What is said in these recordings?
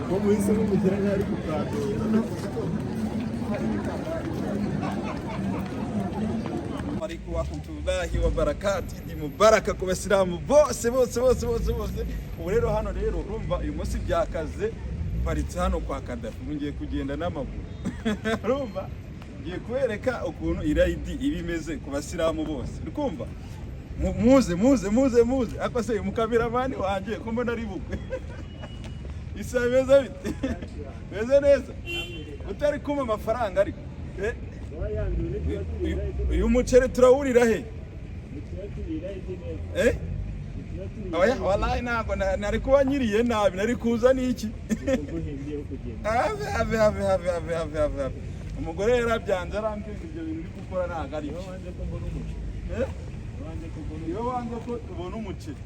Como isso eu vou tirar ali pro prato. Alaikum warahmatullahi wabarakatuh. Ndi mubaraka ku basilamu bose. Ubu rero hano rero urumva uyu munsi byakaze paritse hano kwa Kadafi ngiye kugenda n'amaguru. Urumva ngiye kwereka ukuntu irayidi ibimeze ku basilamu bose. Urikumva? Muze akose umukameramani wanje ko mbona ari bukwe. Isabeza bite? Beze neza. Utari kuma amafaranga ariko. Uyu mucere turawurira he? Oya wallahi ntago nari kuba nyiriye nabi nari kuza niki? Ave. Umugore yarabyanze arambwira ibyo bintu uri gukora ntago ari byo. Iyo wanze ko ubona umuceri.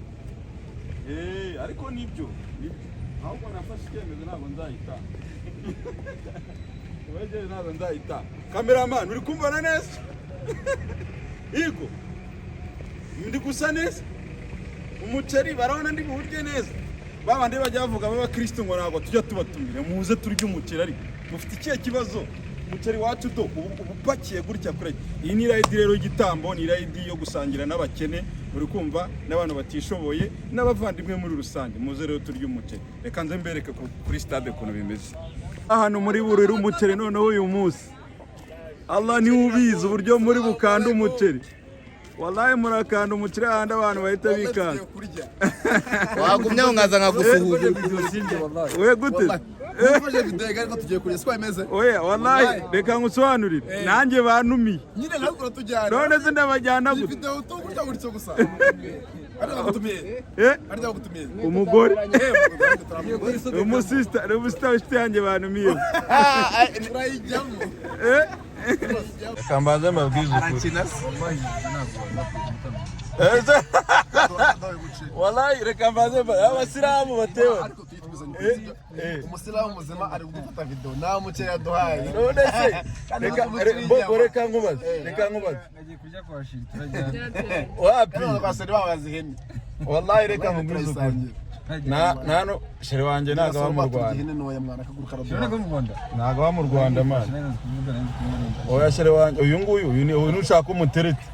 Ariko nibyo. Ahubwo nafashe icyemezo ntabwo nzahita. Weje ntabwo nzahita. Cameraman uri kumvana neza? Iko. Ndi gusa neza. Umuceri barabona ndi burye neza. Babandi bajya bavuga baba Kristo ngo ntabwo tujya tubatumire muze turye umuceri ariko mufite ikihe kibazo? Umuceri wacu do ubupakiye gutya kure. Iyi ni rayidi rero y'igitambo, ni rayidi yo gusangira n'abakene, uri kumva n'abantu batishoboye n'abavandimwe muri rusange. Muze rero turye umuceri. Reka nze mbereke kuri stade kuno bimeze. Ahantu muri burira umuceri noneho uyu munsi. Allah ni ubizi uburyo muri bukanda umuceri. Wallahi murakanda umuceri ahandi abantu bahita bikanda. Wagumye nkaza nkagusuhuza. Oya gute? Mufashe videga ariko tugiye kurya siko bimeze. Oya wallahi reka ngusobanurire. Nanjye bantumiye. Nyine nabwo tujyana. None se ndabajyana gute? Video utuburyo buryo gusa. Ari bagutumiye. Ari bagutumiye. Umugore. Umusista w'ishiti yanjye bantumiye. Turayijyamo. Kambaza mabwiza ukuri. Wallahi reka mbaze abasilamu batewe. Umusilamu muzima ari gufata video nta muceri yaduhaye. None se reka nkubaze. Nagiye kujya kwashira turajyana. Wapi? Abasore babazi hene. Wallahi reka nkubwize ukuri. Nano shere wanje naga wa mu Rwanda. Hene noya mwana kaguru Shiraga mu Rwanda. Naga wa mu Rwanda man. Oya shere wanje uyu nushaka umuterete.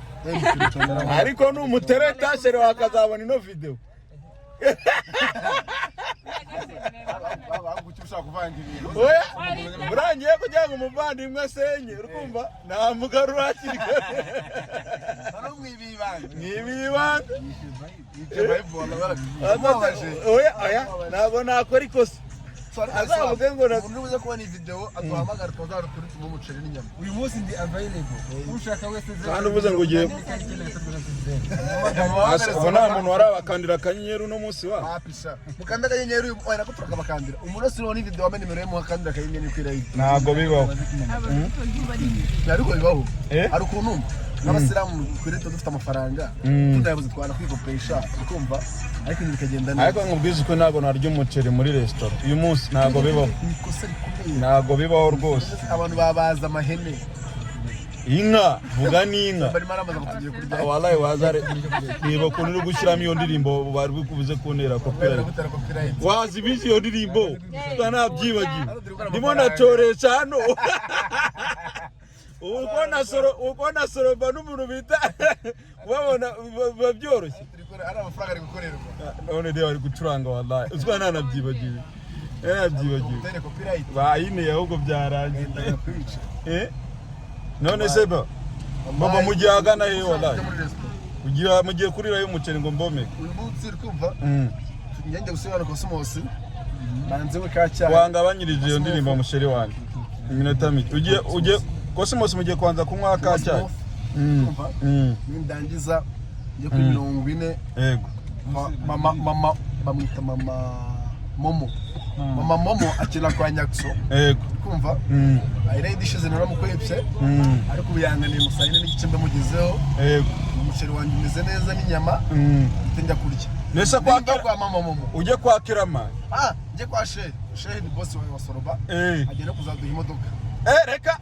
Ariko n'umutereta shere wakazabona ino video. Oya burangiye kugira ngo umuvandimwe asenye urukumva namugarura akiri kare. Mwibibanga. Oya ntabwo nakora ikosa. Azavuge ngo umuntu uze kubona iyi video aduhamagara twazara kuri tumu umuceri n'inyama. Uyu munsi ndi available. Ushaka wese kandi uvuze ngo ugiye ubona umuntu warabakandira akanyenyeri no munsi wa apisha mukanda akanyenyeri oya nakupfaka bakandira umuntu wese ubona video wamenye nimero ye muhakandira akanyenyeri kwirayidi ntago bibaho ariko bibaho ari ukuntu n'abasilamu kuri to dufite amafaranga tudayabuze twana kwigopesha ukumva ariko bikagenda neza ariko nkubwize uko ntago naryo umuceri muri restaurant uyu munsi ntago bibaho ntago bibaho rwose abantu babaza amahene inka vuga n'inka bari maramaza kutugiye kurya wallahi wazare niba kuntu uri gushyiramo iyo ndirimbo bari bukubuze kuntera copyright wazi bizi iyo ndirimbo twanabyibagiwe ndimo nacoresha hano uko nasoroba n'umuntu bita ubabona babyoroshye ari amafaranga ari gukorerwa none rero ari gucuranga wallahi uzwa nanabyibagiwe bayine ahubwo byarangiye none se baba mugiye agana he wallahi mugiye kurira y'umuceri ngo mbome uyu munsi rukumva njye gusubira ko Cosmos banze we kacya wangabanyirije iyo ndirimbo musheri wanjye iminota mike ugiye Cosmos mugiye kwanza kunywa kacya nindangiza ngiye kuri 40 yego mama bamwita mama momo akira kwa Nyakso yego kumva ayire dishize naramukwepse ariko uyanganiye musayine n'igice ndamugezeho yego umuceri wanjye umeze neza n'inyama njya kurya nese kwa mama momo uje kwa Kirama nje kwa shehe ni boss wa Soroba agenda kuzaduha imodoka reka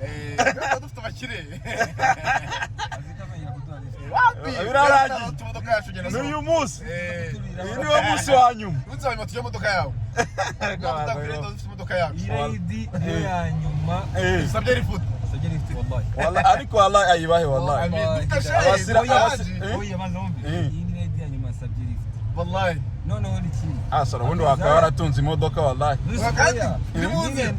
dufite abakire birarangiye n'uyu munsi niwo munsi wa nyuma tujya imodoka yawe dufite imodoka yacu iyi rayidi niyo ya nyuma sabye rifuta wallahi ariko wallahi ayibahe wallahi oya mazombi iyi ni rayidi ya nyuma sabye rifuta wallahi noneho ni kimwe asara ubundi wakaba waratunze imodoka wallahi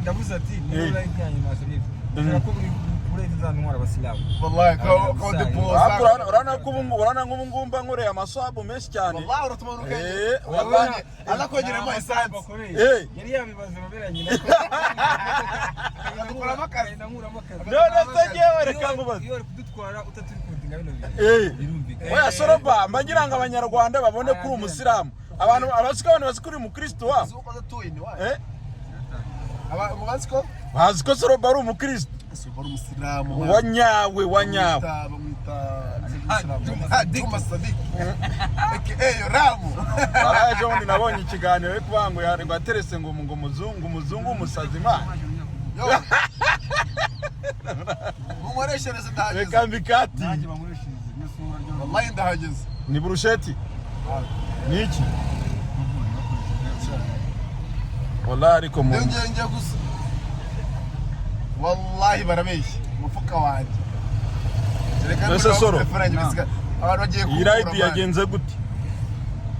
ndabuze ati niyo rayidi ya nyuma sabye rifuta ko buri zizanwara abasilamu wallahi ko deposa urana nk'ubu mba nkoreye amasabu menshi cyane wallahi uratumanuka wallahi alakongera mu essence yari yabibaza baberanye nako akakora makazi nanguramo akazi none se ngewe reka ngubaze iyo kudutwara utaturi kudinga bino bintu birumvikana oya soroba mba ngira ngo abanyarwanda babone kuri umusilamu abantu abasiko kuri umukristo wa bazi ko soroba ari umukristo Soroba umusilamu wanyawe araje undi nabonye ikiganiro yo kubango yari baterese ngo umuzungu umusazi ma Mumureshereze ndahageze reka mbikati nanjye bamureshirize n'isura ryo wallahi ndahageze ni burusheti niki wallahi ariko mu ngiye gusa wallahi barabeshya umufuka wanjye Ese soro abantu bagiye iyi ride yagenze gute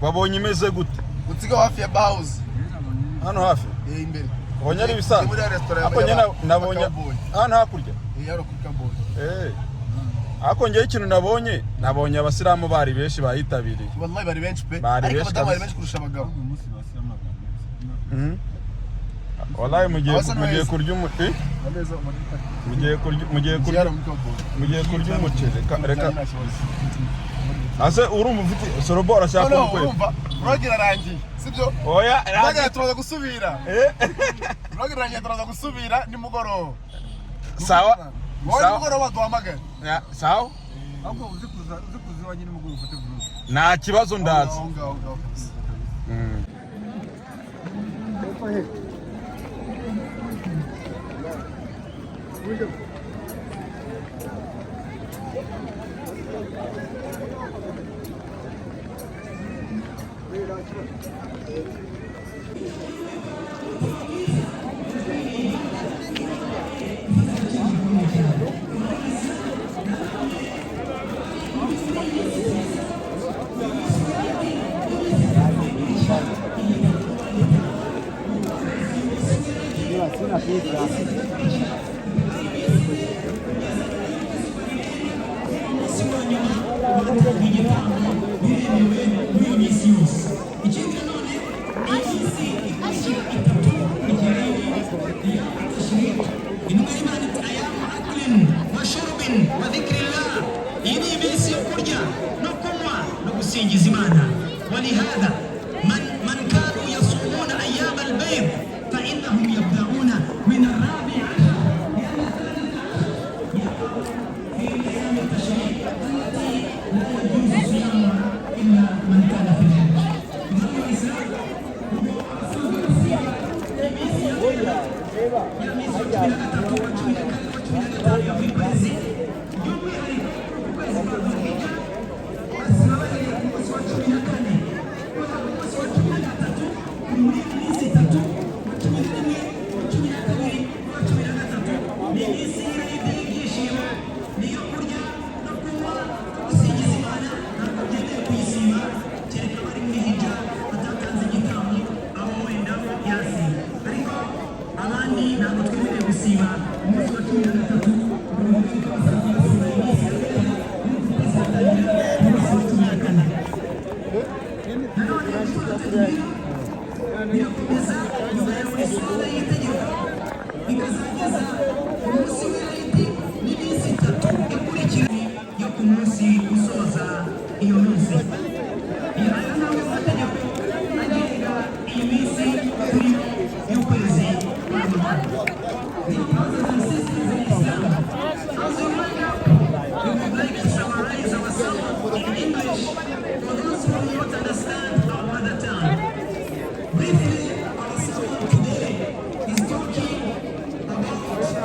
babonye imeze gute utsiga hafi ya house hano hafi imbere ubonye ari bisanzwe muri restaurant ako nyene nabonye hano hakurya yaro kuri Kabonye ako ngiye ikintu nabonye abasilamu bari benshi bayitabiriye wallahi bari benshi pe Bari ariko benshi abadamu bari kabisa. benshi kurusha abagabo umunsi basiyama wallahi mugiye kurya umuti mugiye kurya umuceri reka ase urumva ufite sorobo urashaka urumva rogira arangiye sibyo oya rogira turaza gusubira rogira arangiye turaza gusubira nimugoroba sawa wowe nimugoroba duhamagare sawa ahubwo uzi kuza iwanjye nimugoroba ufate vuba nta kibazo ndazi ولهذا من كانوا يصومون أيام البيض فإنهم يبدأون من الرابع في أيام التشريق التي لا يجوز صيامها إلا من كان في الحج.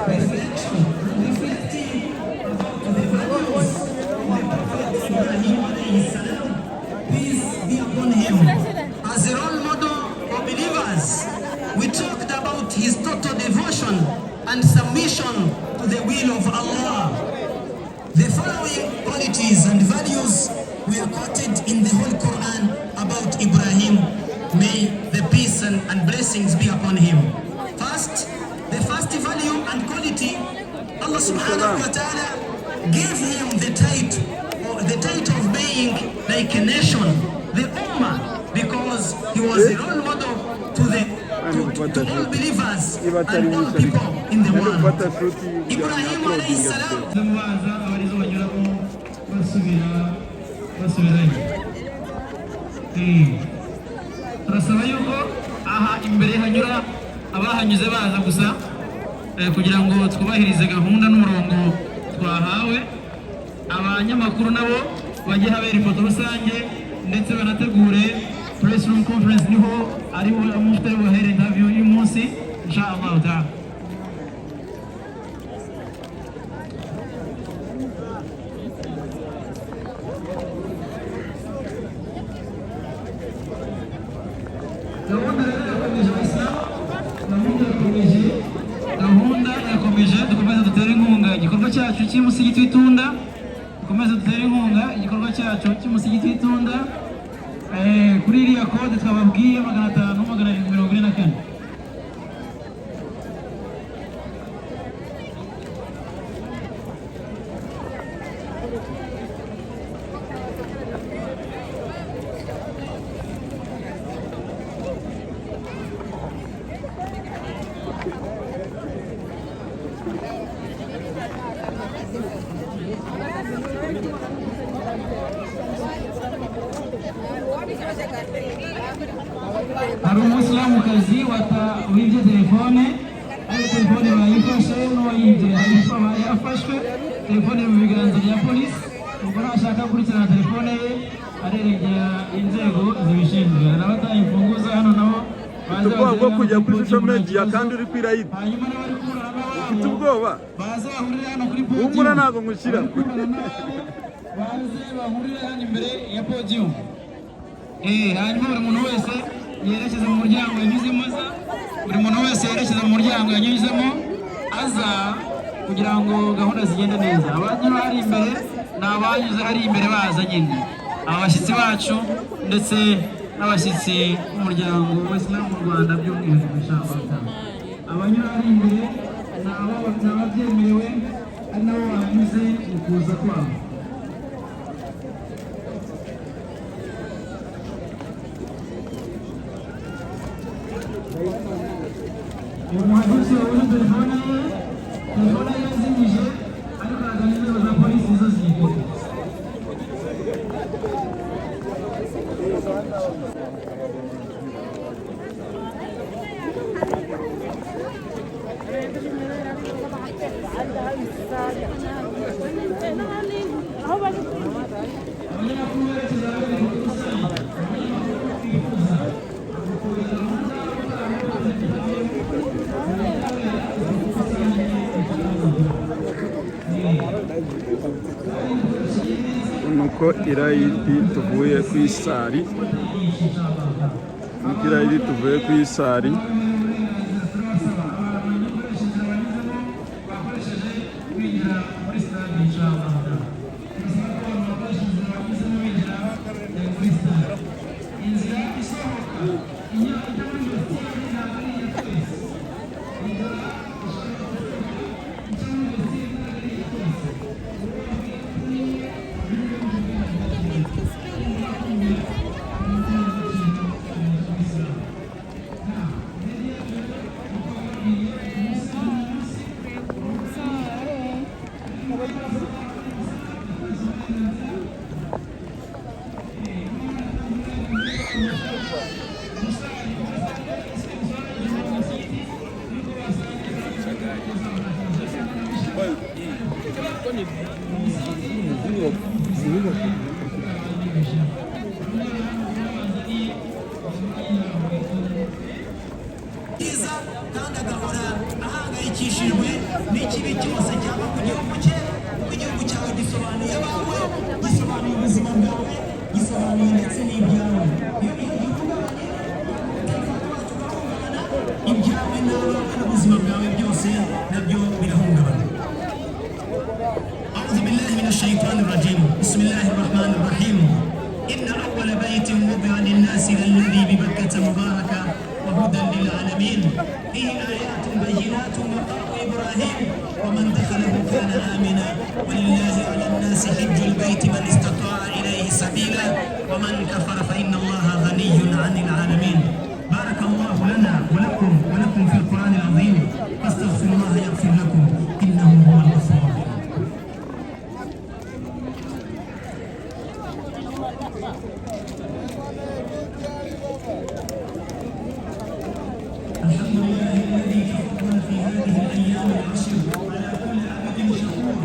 Reflection we talked about his total devotion and submission to the will of Allah. The following qualities and values were quoted in the Holy Quran about Ibrahim. May the peace and blessings be upon him. First, the first value and quality, Allah subhanahu wa ta'ala gave him the title of being like a nation, the Ummah, because he was a role model to all believers and all people in the world. Ibrahim alayhi salam. turasaba yuko aha imbere hanyura abahanyuze baza gusa kugira ngo twubahirize gahunda n'umurongo twahawe. Abanyamakuru nabo bajye habera ifoto rusange ndetse banategure press room conference niho ari umufite wahere interview uyu munsi inshallah ta'ala. Gahunda yakomeje, dukomeze dutere inkunga igikorwa cyacu cy'umusigiti w'Itunda, dukomeze dutere inkunga igikorwa cyacu cy'umusigiti w'Itunda kuri iriya kode twababwiye 500,744. Hari umusilamukazi wibye telefone, ari telefone bayifashe n'uwayibye yafashwe telefone mu biganza bya polisi. Ubwo nashaka gukurikirana telefone ye areregera inzego zibishinzwe. N'abataye imfunguzo hano nabo bwo kujya kuri social media kandi uri kwirayidi. Hanyuma n'abari kumurana ufite ubwoba baza bahurira hano kuri podium. Umura ntago ngushyira baze bahurira hano imbere ya podium. Hanyuma buri muntu wese yerekeza mu muryango yanyuzemo aza, buri muntu wese yerekeza mu muryango yanyuzemo aza kugira ngo gahunda zigende neza. Abanyura hari imbere ni abanyuze hari imbere baza nyine, abashyitsi bacu ndetse n'abashyitsi b'umuryango w'Islam mu Rwanda by'umwihariko inshallah. Abanyura hari imbere ni ababyemerewe ari nabo banyuze mu kuza kwabo. Umuhanuzi wabona telefone ye yazimije ariko aragana inzego za polisi zo ziyifite. nuko irayidi tuvuye ku isari, nuko irayidi tuvuye ku isari. kandi agahora ahangayikishijwe n'ikibi cyose cyaba ku gihugu cye, kuko igihugu cyawe gisobanuye abawe, gisobanuye ubuzima bwawe, gisobanuye ndetse n'ibyawe. Iyo gihe gihungabanye umutekano wacu ugahungabana, ibyawe n'abawe n'ubuzima bwawe byose nabyo birahungabana. أعوذ بالله من الشيطان الرجيم. بسم الله الرحمن الرحيم. إن أول بيت وضع للناس للذي ببكة مباركا وهدى للعالمين فيه آيات بينات مقام إبراهيم ومن دخله كان آمنا ولله على الناس حج البيت من استطاع إليه سبيلا ومن كفر فإن الله غني عن العالمين. بارك الله لنا ولكم في القرآن العظيم فاستغفروا الله يغفر لكم إنه هو الغفور الرحيم. الحمد لله الذي تفضل في هذه الأيام العشر على كل عبد شكور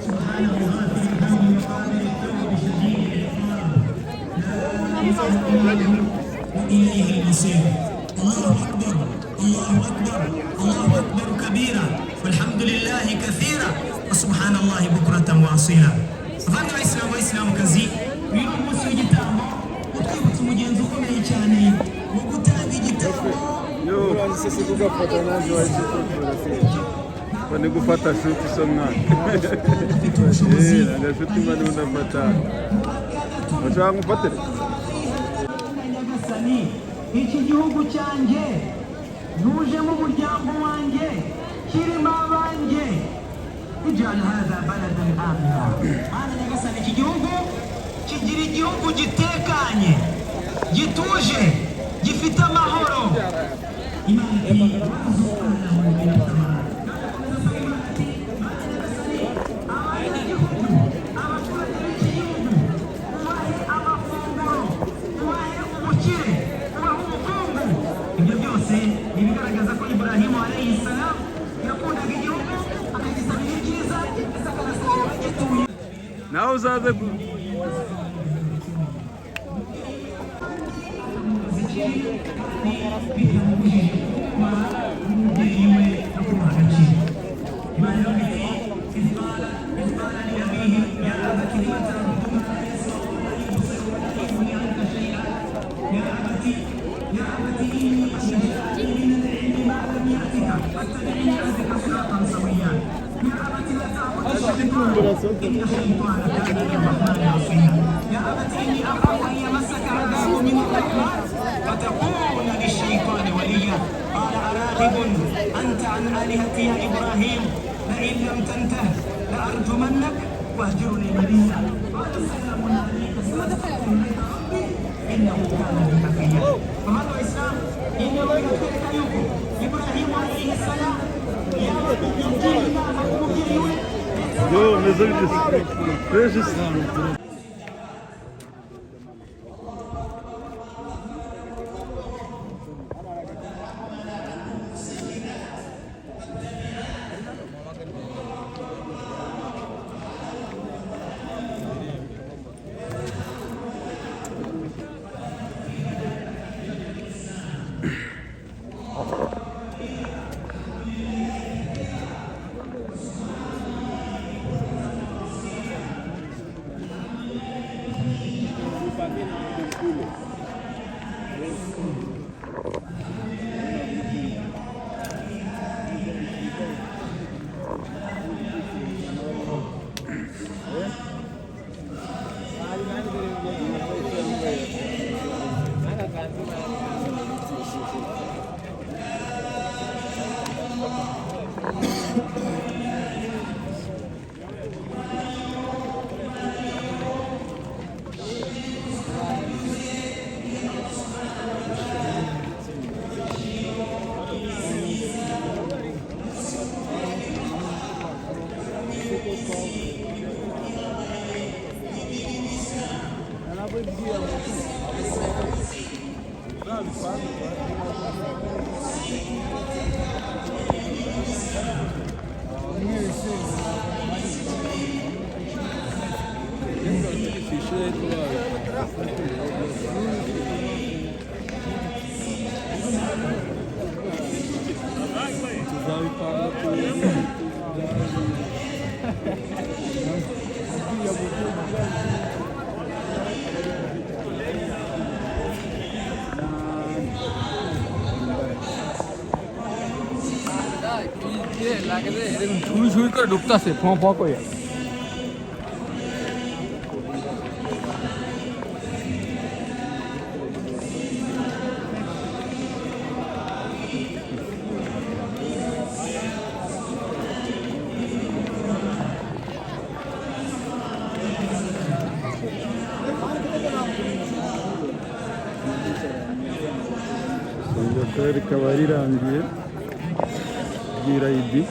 سبحانه غافر الذنب وقابل التوب شديد العقاب لا إله إلا هو وإليه المصير. الله أكبر الله أكبر الله أكبر كبيرا والحمد لله كثيرا وسبحان الله بكرة وأصيلا. Abana b'Abayisilamukazi uyu ni umunsi w'igitambo utwibutsa umugenzi ukomeye cyane wo gutanga igitambo. Bani gufata shuti so mwana shuti mani unafata bashaka ngufatire Nyagasani iki gihugu cyanjye ntuje mu muryango wanjye kirimo abanjye ijana hada baladan amina. Mana Nyagasani iki gihugu kigira igihugu gitekanye gituje gifite amahoro. Imana ibyo byose ibigaragaza ko Ibrahimu alayhi salam yakundaga igihugu akagisabira ibyiza ndetse akanasabira abagituye. nawe uzaze يا أبت إني أخاف أن يمسك عذاب من الرحمن فتكون للشيطان وليا. قال أراغب أنت عن آلهتي يا إبراهيم لئن لم تنته لأرجمنك واهجرني مليا. قال سلام عليك سأستغفر لك ربي إنه كان بي حفيا. فهذا الإسلام إنما يذكرك يوكم إبراهيم عليه السلام يا Yo, mas eu disse, veja isso. শুই শুই করে ঢুকতেছে ফ ফ করে rikaba rirangiye ry'irayidi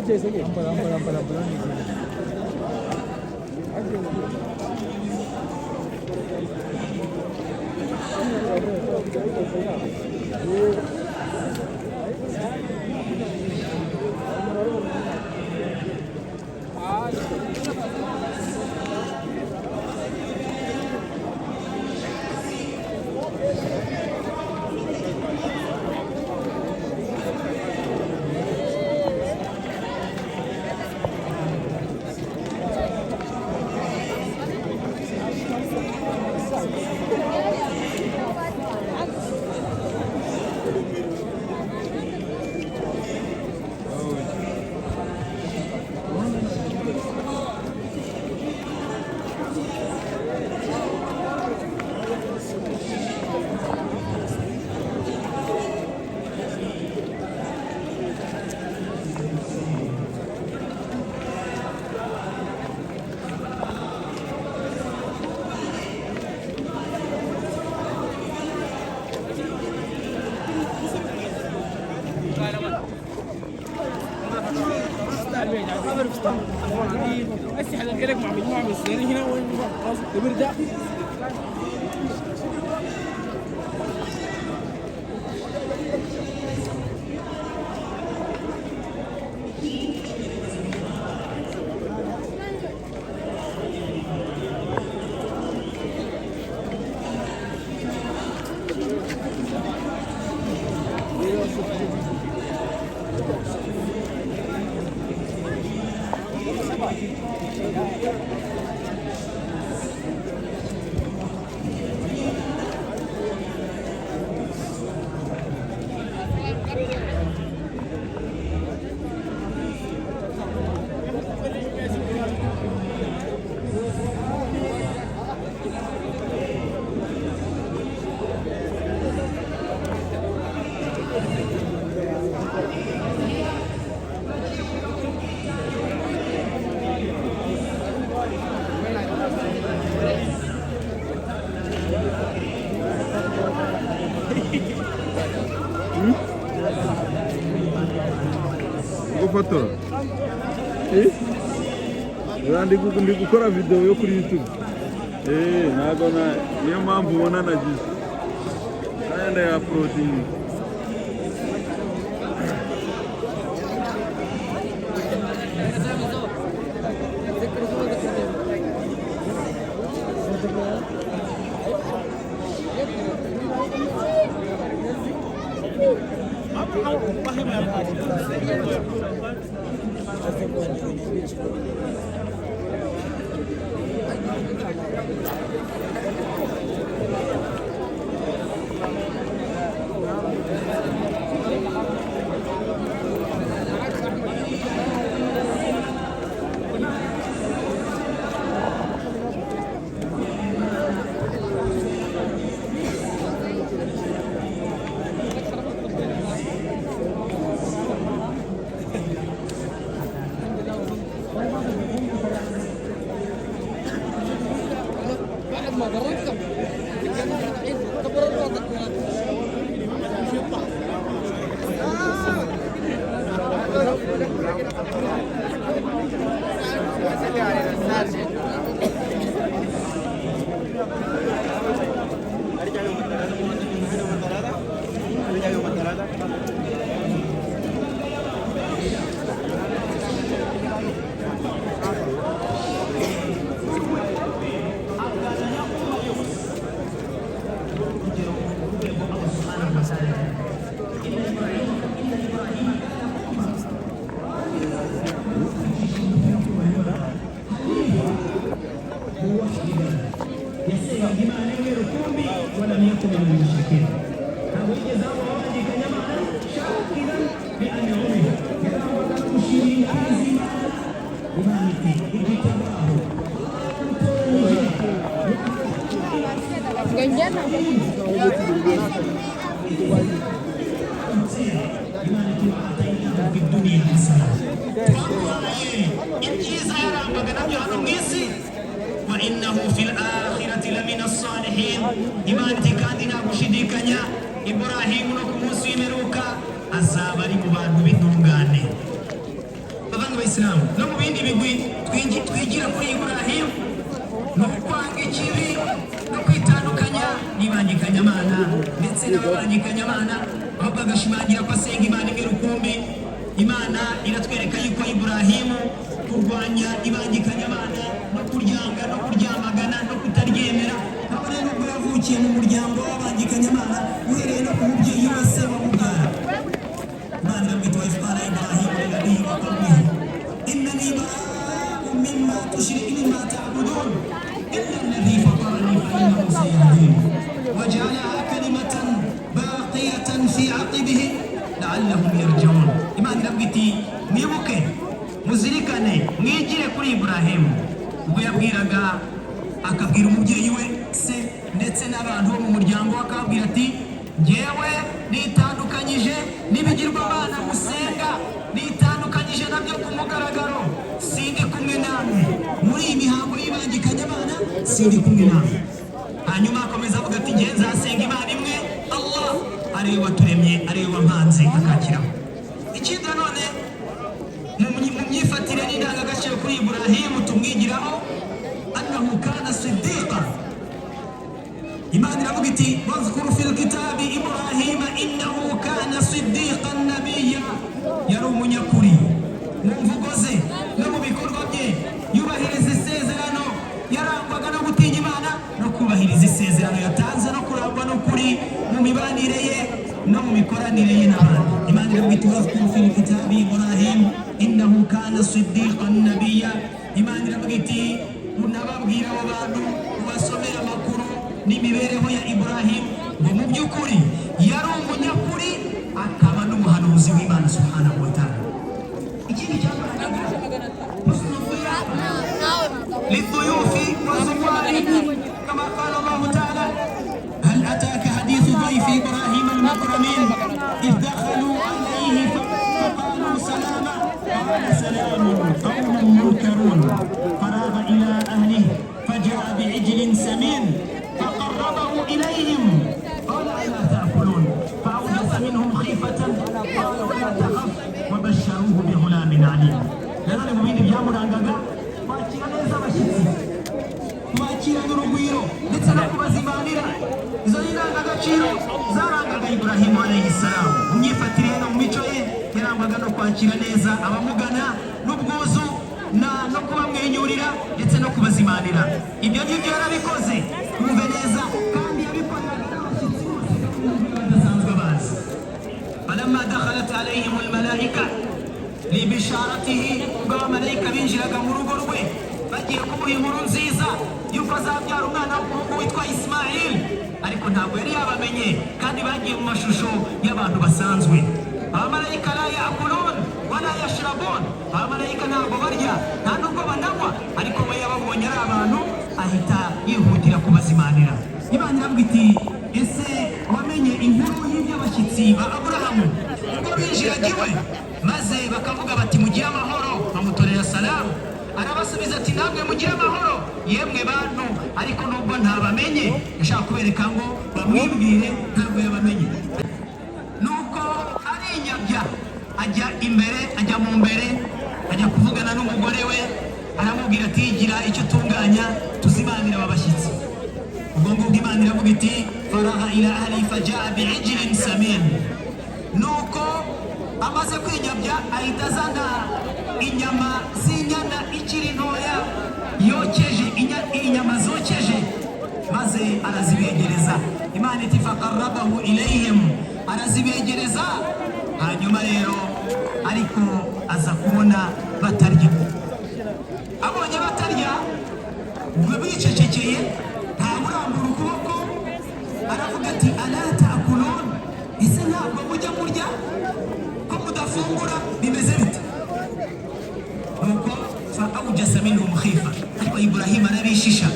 जैसे कि परंपरा gufotora ndi gukora video yo kuri YouTube ntabwo niyo mpamvu ubona nagize kandi ya uploading وإنه في الآخرة لمن الصالحين إيمانتي كاندنا بشديكنيا إبراهيم نكم مسلمروكا الزابري مبارك بيتونغاني بابان بإسلام نمو بيندي بيقوي تwijira kuri Ibrahim n'ukwanga ikibi no kwitandukanya n'ibangikanya Imana ndetse n'abangikanya Imana ahubwo agashimangira ko asenga Imana imwe rukumbi. Imana iratwereka yuko Ibrahimu kurwanya ibangikanya Imana no kuryanga no kuryamagana no kutaryemera kabone nubwo yavukiye mu muryango w'abangikanya Imana uhereye no ku mubyeyi wese wamubyara. Imana iramwita ifara Ibrahimu nabii wa qawmihi innani bara'un mimma ta'budun illa alladhi fatarani fa innahu sayahdin waja'alaha kalimatan baqiyatan fi 'aqibihi la'allahum yarji'un. Imana irabwiti mwibuke muzirikane mwigire kuri Ibrahimu ubwo yabwiraga akabwira umubyeyi we se ndetse n'abantu bo mu muryango akabwira ati ngewe nitandukanyije n'ibigirwamana musenga nitandukanyije nabyo ku mugaragaro sindi kumwe namwe muri iyi mihango y'ibangikanya Imana sindi kumwe namwe. Hanyuma akomeza avuga ati ngewe nzasenga Imana imwe Allah ariwe waturemye ariwe wampanze akakiraho. ikindi nanone mu myifatire n'indangagaciro kuri Ibrahimu tumwigiraho annahu kana siddiqa. Imana iravuga iti wazkuru fil kitabi Ibrahima innahu kana siddiqan nabiyya, yari umunyakuri mu mvugo ze no mu bikorwa bye, yubahiriza isezerano, yarangwaga no gutinya Imana no kubahiriza isezerano yatanze, no kurangwa n'ukuri mu mibanire ye no mu mikoranire ye n'abandi. Imana iravuga iti wazkuru fil kitabi Ibrahim innahu kana siddiqan nabiyya. Imana iravuga iti unababwira abo bantu ubasomera amakuru n'imibereho ya Ibrahim ngo mu by'ukuri yari umunyakuri akaba n'umuhanuzi w'Imana subhanahu wa ta'ala. Ikindi cyagaragaza للضيوف والزوار كما قال الله تعالى هل أتاك حديث ضيف إبراهيم المكرمين إذ دخلوا عليه فقالوا سلاما قال سلام قوم منكرون فراغ إلى أهله فجاء بعجل سمين فقربه إليهم قال ألا تأكلون فأوجس منهم خيفة قالوا لا تخف وبشروه بغلام عليم. لأن المؤمن بيامر عن kwakira neza abashyitsi, kwakirana urugwiro ndetse no kubazimanira. Izo ni indangagaciro zarangaga Ibrahimu alayhi salamu. Mu myifatire no mu mico ye yarangwaga no kwakira neza abamugana n'ubwuzu no kubamwenyurira ndetse no kubazimanira. Ibyo ngibyo yarabikoze mwumve neza, kandi yabikoreraga n'abashyitsi bose badasanzwe bazi. falamma dakhalat alayhim almalaika libisharatihi, ubwo abamarayika binjiraga mu rugo rwe bagiye kumuha inkuru nziza yuko azabyara umwana w'umuhungu witwa Ismail, ariko ntabwo yari yabamenye kandi bagiye mu mashusho y'abantu basanzwe. Abamarayika la ya'kulun wala yashrabun, abamarayika ntabwo barya nta nubwo bananywa, ariko we yababonye ari abantu ahita yihutira kubazimanira. Imana iravuga iti ese wamenye inkuru y'iby'abashyitsi ba Aburahamu ubwo binjiraga iwe maze bakavuga bati mugire amahoro, bamutorera salamu. Arabasubiza ati namwe mugire amahoro yemwe bantu, ariko nubwo ntabamenye yashaka kubereka ngo bamwibwire ntabwo yabamenye. Nuko arinyabya ajya imbere, ajya mu mbere, ajya kuvugana n'umugore we, aramubwira ati gira icyo tunganya tuzimanira aba bashyitsi. Ubwo ngubwo Imana iravuga iti faraha ila ahli fajaa bi'ijlin samin. Nuko amaze kwinyabya ahita azana inyama z'inyana ikiri ntoya yokeje, inyama zokeje, maze arazibegereza. Imana iti faqarrabahu ilayhim, arazibegereza. Hanyuma rero ariko aza kubona batarya. Abonye batarya bicecekeye, ntaburambura ukuboko, aravuga ati ala ta'kulun, ese ntabwo mujya murya ko mudafungura bimeze bite? Nuko fa'awjasa minhum khifa, ariko Ibrahim arabishisha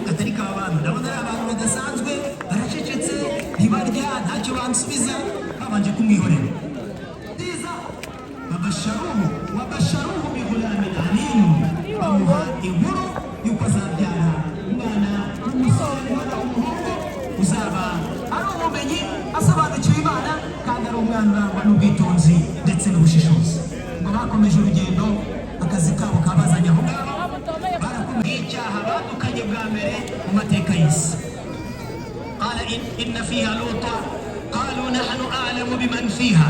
atari ka abantu, ndabona ari abantu badasanzwe, baracecetse ntibarya ntacyo bansubiza, babanje kumwihorera. Ndiza wabasharuhu bighulamin alim, bamuha inkuru yuko azabyara umwana w'umusore, umwana w'umuhungu uzaba ari umumenyi asobanukiwe Imana, kandi ari umwana urangwa n'ubwitonzi ndetse n'ubushishozi. Ngo bakomeje urugendo, akazi kabo kabazanye aho ngaho, barakumbuye icyaha badukanye bwa mbere mu mateka y'isi. Qala inna fiha luta qalu nahnu a'lamu biman fiha.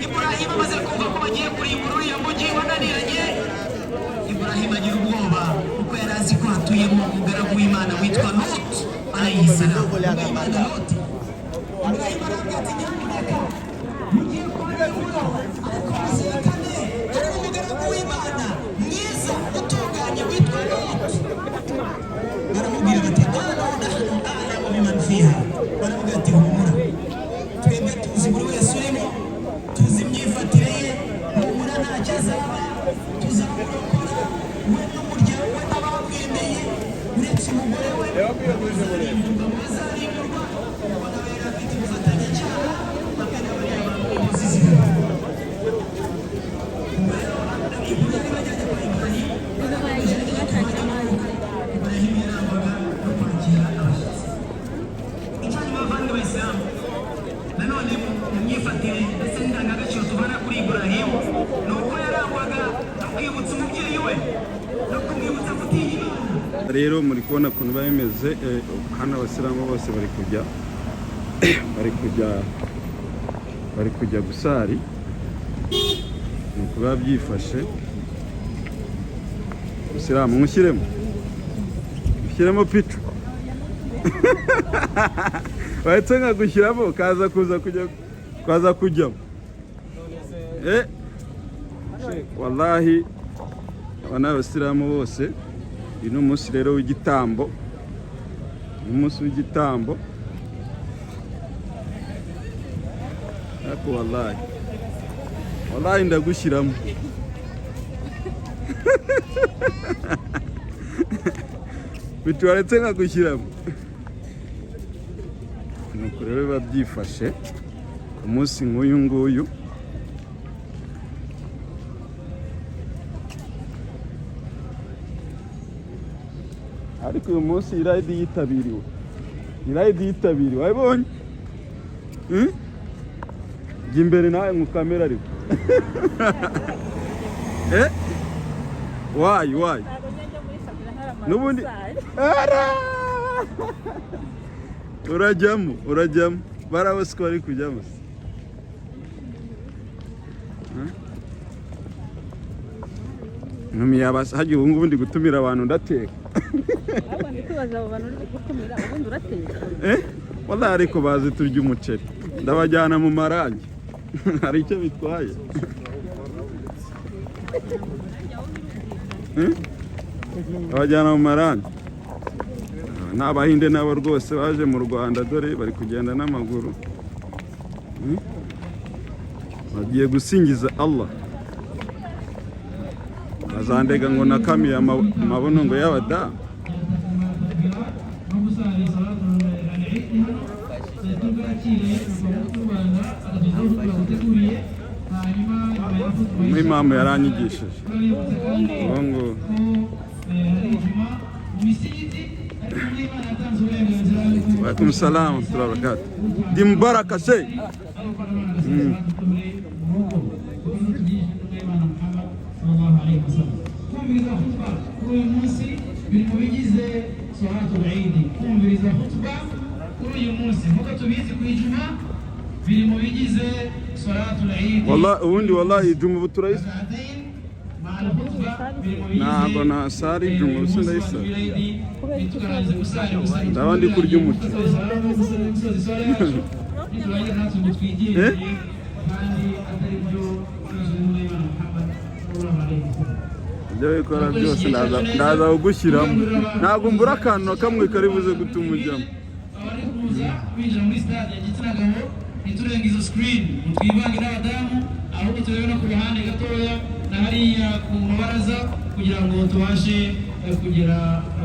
Ibrahim amaze kumva ko bagiye kurimbura uriya mujyi wananiranye, Ibrahim agira ubwoba kuko yari azi ko hatuyemo umugaragu w'Imana witwa Lut alayhi salam. Ibrahim aravuga ati nyamuneka mugiye kubarimbura, ariko muzirikane hari umugaragu w'Imana mwiza utunganye witwa Lut. Baramubwira bati nahnu a'lamu biman fiha, baravuga ati humura, twebwe tuzi buri wese urimo, tuzi imyifatire ye, humura ntacyo azaba, tuzamurokora we n'umuryango we n'abamwemeye, uretse umugore we bazarimburwa, ubwo nawe yari afite ubufatanyacyaha, bakajya rero muri kubona ukuntu biba bimeze hano abasilamu bose bari kujya gusari nuko biba byifashe. Abasilamu mushyiremo picu bahetse nka gushyiramo kaza kujyamo. Wallahi aba ni abasilamu bose. Uyu ni umunsi rero w'igitambo, ariko wallahi ndagushyiramo. bitwaretse nkagushyiramo. Nuko rero biba byifashe ku munsi nk'uyu nguyu. Ariko uyu munsi irayidi yitabiriwe, wabibonye? Jya imbere nawe mu kamera ariko. Wayi n'ubundi urajyamo barabose ko bari kujyamo. Nkumi yabasa hagiye ubu ndi gutumira abantu ndateka. Wallahi ariko bazi turya umuceri ndabajyana mu marangi. Hari icyo bitwaye? Abajyana mu marangi n'abahinde nabo rwose baje mu Rwanda, dore bari kugenda n'amaguru. Bagiye gusingiza Allah. Bazandega ngo nakamiye amabono ngo y'abadamu. Imam yaranyigishije ngo Waalaikum salam wa barakatuh. Di mubaraka shay. Wallahi ubundi wallahi ijuma buturayisa ntabwo nasari ijuma ubusa ndayisa ndaba ndi kurya umuti. Ibyo bikora byose ndaza kugushyiramo, ntabwo mbura akantu na kamwe kari buze gutuma ujyamo. Iturenga izo screen twibange n'abadamu, ahubwo turebe no ku ruhande gatoya na hariya ku mabaraza kugira ngo tubashe kugera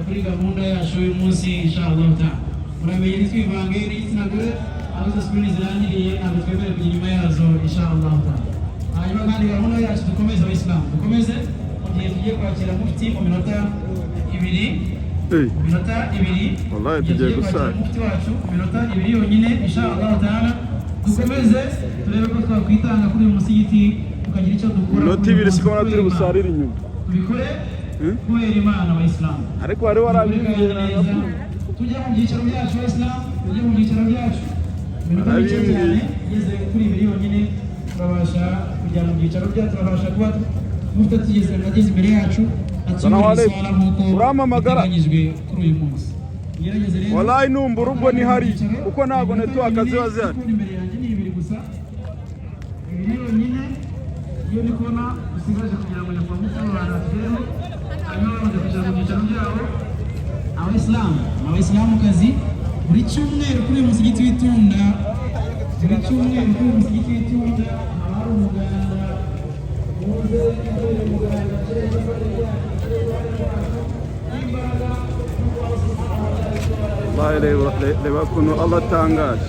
kuri gahunda yacu uyu munsi inshallah taala. Muramenye nitwibange n'igitsina gore, aho izo screen zirangiriye ntabwo twemere kujya inyuma yazo inshallah taala. Hanyuma kandi gahunda yacu dukomeze abayisilamu, dukomeze igihe tugiye kwakira mufti mu minota ibiri. Wallahi tugiye gusara mufti wacu mu minota ibiri yonyine inshallah taala. Dukomeze turebe ko twakwitanga kuri uyu musigiti tukagira icyo dukora. Minota ibiri siko turi busarira inyuma. Tubikore kubera Imana abayisilamu. Ariko wari warabibwiye neza. Tujya mu byicaro byacu abayisilamu, tujya mu byicaro byacu. Minota mike cyane igeze kuri ibiri yonyine turabasha kujya mu byicaro byacu, turabasha kuba mufite tugeze imbere yacu. Uramamagara kuri uyu munsi. Wallahi numva urugo ni hari kuko ntabwo network ziba zihari. Iyo ni kubona usigaje kugira ngo nyakwa mutano baratugereho, hanyuma bamaze kujya mu byicaro byabo. Abayisilamu kazi buri cyumweru kuri uyu musigiti w'Itunda, haba hari umuganda muze umuganda reba ukuntu Allah atangaje.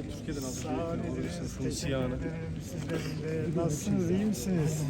Türkiye'den aldım. Sizlerin de nasılsınız, iyi misiniz?